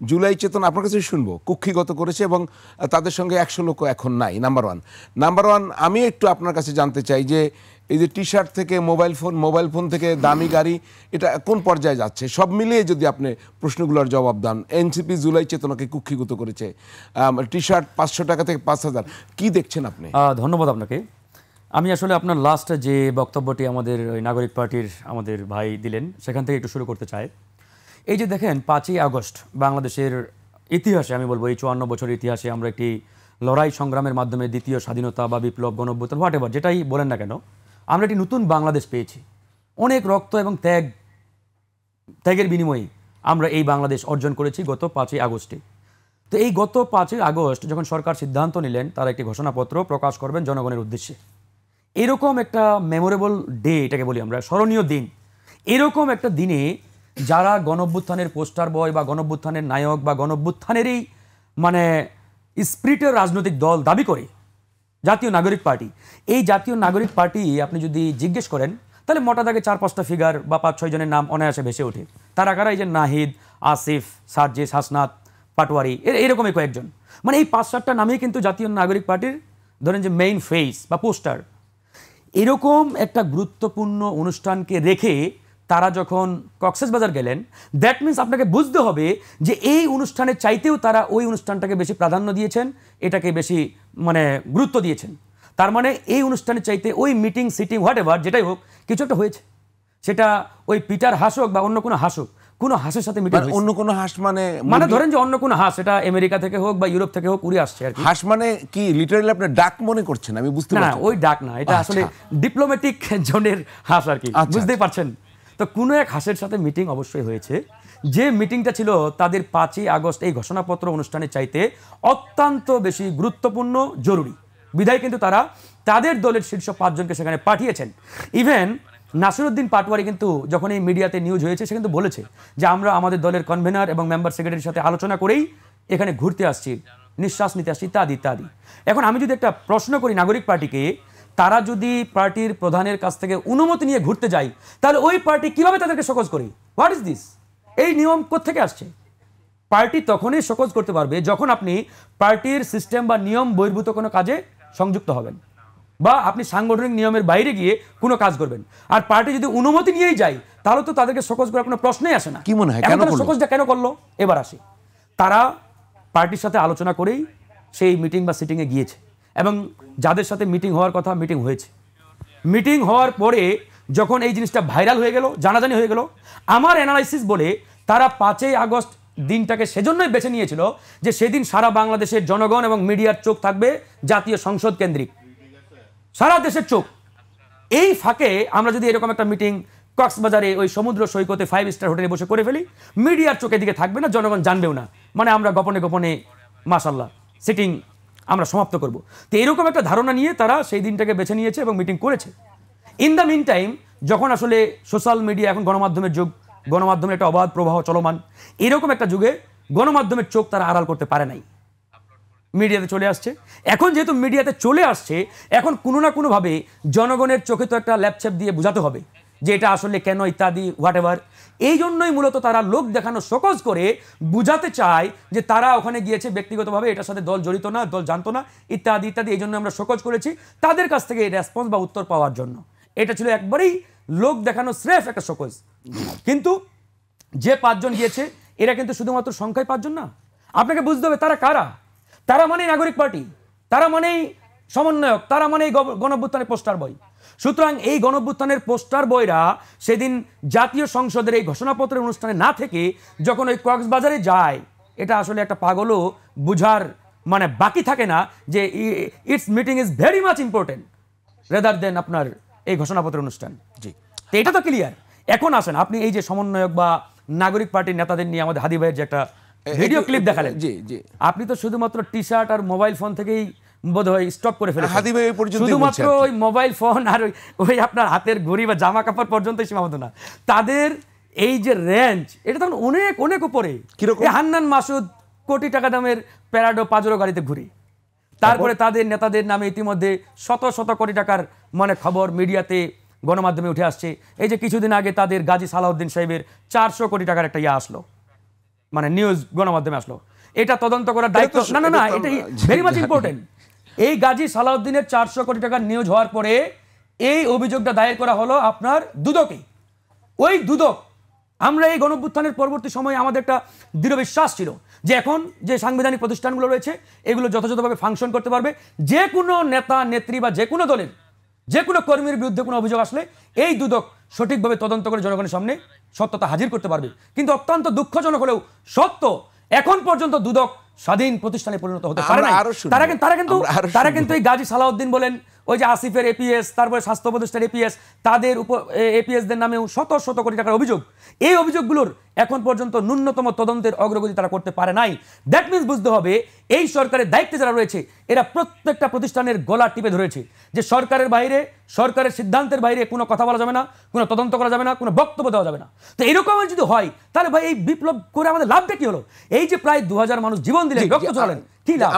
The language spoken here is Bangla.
জুলাই চেতনা আপনার কাছে শুনবো কুক্ষিগত করেছে এবং তাদের সঙ্গে 100 লোক এখন নাই। নাম্বার ওয়ান আমি একটু আপনার কাছে জানতে চাই যে এই যে টি শার্ট থেকে মোবাইল ফোন থেকে দামি গাড়ি, এটা কোন পর্যায়ে যাচ্ছে? সব মিলিয়ে যদি আপনি প্রশ্নগুলোর জবাব দেন। এনসিপি জুলাই চেতনাকে কুক্ষিগত করেছে, টি শার্ট 500 টাকা থেকে 5000, কি দেখছেন আপনি? ধন্যবাদ আপনাকে। আমি আসলে আপনার লাস্ট যে বক্তব্যটি আমাদের ওই নাগরিক পার্টির আমাদের ভাই দিলেন সেখান থেকে একটু শুরু করতে চাই। এই যে দেখেন 5ই আগস্ট বাংলাদেশের ইতিহাসে, আমি বলবো এই 54 বছরের ইতিহাসে আমরা একটি লড়াই সংগ্রামের মাধ্যমে দ্বিতীয় স্বাধীনতা বা বিপ্লব, গণঅভ্যুত্থান, হোয়াটএভার যেটাই বলেন না কেন, আমরা একটি নতুন বাংলাদেশ পেয়েছি। অনেক রক্ত এবং ত্যাগের বিনিময়ে আমরা এই বাংলাদেশ অর্জন করেছি গত 5ই আগস্টে। তো এই গত 5ই আগস্ট যখন সরকার সিদ্ধান্ত নিলেন তারা একটি ঘোষণাপত্র প্রকাশ করবেন জনগণের উদ্দেশ্যে, এরকম একটা মেমোরেবল ডে, এটাকে বলি আমরা স্মরণীয় দিন, এরকম একটা দিনে যারা গণঅভ্যুত্থানের পোস্টার বয় বা গণঅভ্যুত্থানের নায়ক বা গণঅভ্যুত্থানেরই মানে স্পিরিটের রাজনৈতিক দল দাবি করে জাতীয় নাগরিক পার্টি, এই জাতীয় নাগরিক পার্টি আপনি যদি জিজ্ঞেস করেন তাহলে মোটা দাগে 4-5টা ফিগার বা 5-6 জনের নাম অনায়াসে ভেসে ওঠে। তারা কারা? এই যে নাহিদ, আসিফ, সার্জিস, হাসনাত, পাটোয়ারি, এরকমই কয়েকজন। মানে এই 5-7টা নামেই কিন্তু জাতীয় নাগরিক পার্টির ধরেন যে মেইন ফেস বা পোস্টার। এরকম একটা গুরুত্বপূর্ণ অনুষ্ঠানকে রেখে তারা যখন কক্সবাজার গেলেন, দ্যাট মিনস আপনাকে বুঝতে হবে যে এই অনুষ্ঠানের চাইতেও তারা ওই অনুষ্ঠানটাকে বেশি প্রাধান্য দিয়েছেন, এটাকে বেশি মানে গুরুত্ব দিয়েছেন। তার মানে এই অনুষ্ঠানের চাইতে ওই মিটিং সিটিং হোয়াটএভার যেটাই হোক কিছু একটা হয়েছে, সেটা ওই পিটার হাঁস হোক বা অন্য কোনো হাঁস হোক, কোনো হাঁসের সাথে মিটিং। অন্য কোনো হাঁস মানে ধরেন যে অন্য কোনো হাঁস, এটা আমেরিকা থেকে হোক বা ইউরোপ থেকে হোক উড়ে আসছে আর কি। হাঁস মানে কি লিটারালি আপনি ডাক মনে করছেন? আমি বুঝতে পারছি না, ওই ডাক না, এটা আসলে ডিপ্লোম্যাটিক জোনের হাঁস আর কি, বুঝতেই পারছেন। তো কোনো এক হাঁসের সাথে মিটিং অবশ্যই হয়েছে, যে মিটিংটা ছিল তাদের 5ই আগস্ট এই ঘোষণাপত্র অনুষ্ঠানের চাইতে অত্যন্ত বেশি গুরুত্বপূর্ণ, জরুরি। বিধায় কিন্তু তারা তাদের দলের শীর্ষ 5 জনকে সেখানে পাঠিয়েছেন। ইভেন নাসিরউদ্দিন পাটোয়ারি কিন্তু যখন এই মিডিয়াতে নিউজ হয়েছে সে কিন্তু বলেছে যে আমরা আমাদের দলের কনভেনার এবং মেম্বার সেক্রেটারির সাথে আলোচনা করেই এখানে ঘুরতে আসছি, নিঃশ্বাস নিতে আসছি, ইত্যাদি ইত্যাদি। এখন আমি যদি একটা প্রশ্ন করি নাগরিক পার্টিকে, তারা যদি পার্টির প্রধানের কাছ থেকে অনুমতি নিয়ে ঘুরতে যায় তাহলে ওই পার্টি কিভাবে তাদেরকে শোকজ করে? What is this? এই নিয়ম কোত্থেকে আসছে? পার্টি তখনই শোকজ করতে পারবে যখন আপনি পার্টির সিস্টেম বা নিয়ম বহির্ভূত কোনো কাজে সংযুক্ত হবেন বা আপনি সাংগঠনিক নিয়মের বাইরে গিয়ে কোনো কাজ করবেন। আর পার্টি যদি অনুমতি নিয়েই যায় তাহলে তো তাদেরকে শোকজ করার কোনো প্রশ্নই আসে না। কি মনে হয় শোকজটা কেন করলো? এবার আসি, তারা পার্টির সাথে আলোচনা করেই সেই মিটিং বা সিটিংয়ে গিয়েছে এবং যাদের সাথে মিটিং হওয়ার কথা মিটিং হয়েছে। মিটিং হওয়ার পরে যখন এই জিনিসটা ভাইরাল হয়ে গেল, জানাজানি হয়ে গেল, আমার অ্যানালাইসিস বলে তারা 5ই আগস্ট দিনটাকে সেজন্যই বেছে নিয়েছিল যে সেদিন সারা বাংলাদেশের জনগণ এবং মিডিয়ার চোখ থাকবে জাতীয় সংসদ কেন্দ্রিক, সারা দেশের চোখ। এই ফাঁকে আমরা যদি এরকম একটা মিটিং কক্সবাজারে ওই সমুদ্র সৈকতে 5 স্টার হোটেলে বসে করে ফেলি, মিডিয়ার চোখের দিকে থাকবে না, জনগণ জানবেও না, মানে আমরা গোপনে গোপনে মাশাআল্লাহ সিটিং আমরা সমাপ্ত করব। তো এরকম একটা ধারণা নিয়ে তারা সেই দিনটাকে বেছে নিয়েছে এবং মিটিং করেছে। ইন দ্য মিন টাইম যখন আসলে সোশ্যাল মিডিয়া, এখন গণমাধ্যমের যুগ, গণমাধ্যমের একটা অবাধ প্রবাহ চলমান, এরকম একটা যুগে গণমাধ্যমের চোখ তারা আড়াল করতে পারে নাই, মিডিয়াতে চলে আসছে। এখন যেহেতু মিডিয়াতে চলে আসছে, এখন কোনো না কোনোভাবে জনগণের চোখে তো একটা ল্যাপছেপ দিয়ে বোঝাতে হবে যে এটা আসলে কেন, ইত্যাদি হোয়াটএভার। এই জন্যই মূলত তারা লোক দেখানো শোকজ করে বুঝাতে চায় যে তারা ওখানে গিয়েছে ব্যক্তিগতভাবে, এটার সাথে দল জড়িত না, দল জানতো না, ইত্যাদি ইত্যাদি। এই জন্য আমরা শোকজ করেছি তাদের কাছ থেকে রেসপন্স বা উত্তর পাওয়ার জন্য। এটা ছিল একবারেই লোক দেখানো স্রেফ একটা শোকজ। কিন্তু যে 5 জন গিয়েছে এরা কিন্তু শুধুমাত্র সংখ্যায় 5 জন না, আপনাকে বুঝতে হবে তারা কারা। তারা মানেই নাগরিক পার্টি, তারা মানেই সমন্বয়ক, তারা মানেই গণঅভ্যুত্থানের পোস্টার বয়। সুতরাং এই গণঅভ্যুত্থানের পোস্টার বয়রা সেদিন জাতীয় সংসদের এই ঘোষণাপত্রের অনুষ্ঠানে না থেকে যখন ওই কক্সবাজারে যায়, এটা আসলে একটা পাগলও বুঝার মানে বাকি থাকে না যে it's meeting is very much important rather than আপনার এই ঘোষণাপত্রের অনুষ্ঠান। জি, তো এটা তো ক্লিয়ার। এখন আসেন আপনি এই যে সমন্বয়ক বা নাগরিক পার্টির নেতাদের নিয়ে আমাদের হাদি ভাইয়ের যে একটা ভিডিও ক্লিপ দেখালেন, জি জি, আপনি তো শুধুমাত্র টি শার্ট আর মোবাইল ফোন থেকেই বোধহয় স্টপ করে ফেলেছেন। হাদি ভাই শুধুমাত্র ওই মোবাইল ফোন আর ওই আপনার হাতের ঘড়ি বা জামা কাপড় পর্যন্ত সীমাবদ্ধ না, তাদের এই যে রেঞ্জ এটা তখন অনেক অনেক উপরে। হান্নান মাসুদ কোটি টাকা দামের প্যারাডো পাজেরো গাড়িতে ঘুরে, তারপরে তাদের নেতাদের নামে ইতিমধ্যে শত শত কোটি টাকার মানে খবর মিডিয়াতে গণমাধ্যমে উঠে আসছে। এই যে কিছুদিন আগে তাদের গাজী সালাউদ্দিন সাহেবের 400 কোটি টাকার একটা আসলো, মানে নিউজ গণমাধ্যমে আসলো, এটা তদন্ত করার দায়িত্ব না না না এটা ভেরি মাচ ইম্পর্টেন্ট। এই গাজী সালাউদ্দিনের 400 কোটি টাকার নিউজ হওয়ার পরে এই অভিযোগটা দায়ের করা হলো আপনার দুদকে। ওই দুদক, আমরা এই গণঅভ্যুত্থানের পরবর্তী সময়ে আমাদের একটা দৃঢ় বিশ্বাস ছিল যে এখন যে সাংবিধানিক প্রতিষ্ঠানগুলো রয়েছে এগুলো যথাযথভাবে ফাংশন করতে পারবে। যে কোনো নেতা নেত্রী বা যে কোনো দলের যে কোনো কর্মীর বিরুদ্ধে কোনো অভিযোগ আসলে এই দুদক সঠিকভাবে তদন্ত করে জনগণের সামনে সত্যতা হাজির করতে পারবে। কিন্তু অত্যন্ত দুঃখজনক হলেও সত্য, এখন পর্যন্ত দুদক স্বাধীন প্রতিষ্ঠানে পরিণত হতে পারে না। তারা কিন্তু এই গাজী সালাউদ্দিন বলেন, ওই যে আসিফের এপিএস, তারপরে স্বাস্থ্য উপদেষ্টার এপিএস, তাদের এপিএসদের নামেও শত শত কোটি টাকার অভিযোগ, এই অভিযোগগুলোর এখন পর্যন্ত ন্যূনতম তদন্তের অগ্রগতি তারা করতে পারে নাই। দ্যাট মিনস বুঝতে হবে এই সরকারের দায়িত্বে যারা রয়েছে এরা প্রত্যেকটা প্রতিষ্ঠানের গলা টিপে ধরেছে যে সরকারের বাইরে, সরকারের সিদ্ধান্তের বাইরে কোনো কথা বলা যাবে না, কোনো তদন্ত করা যাবে না, কোনো বক্তব্য দেওয়া যাবে না। তো এরকম যদি হয় তাহলে ভাই এই বিপ্লব করে আমাদের লাভটা কি হলো? এই যে প্রায় 2000 মানুষ জীবন দিলেন, রক্ত চলেন, কি লাভ?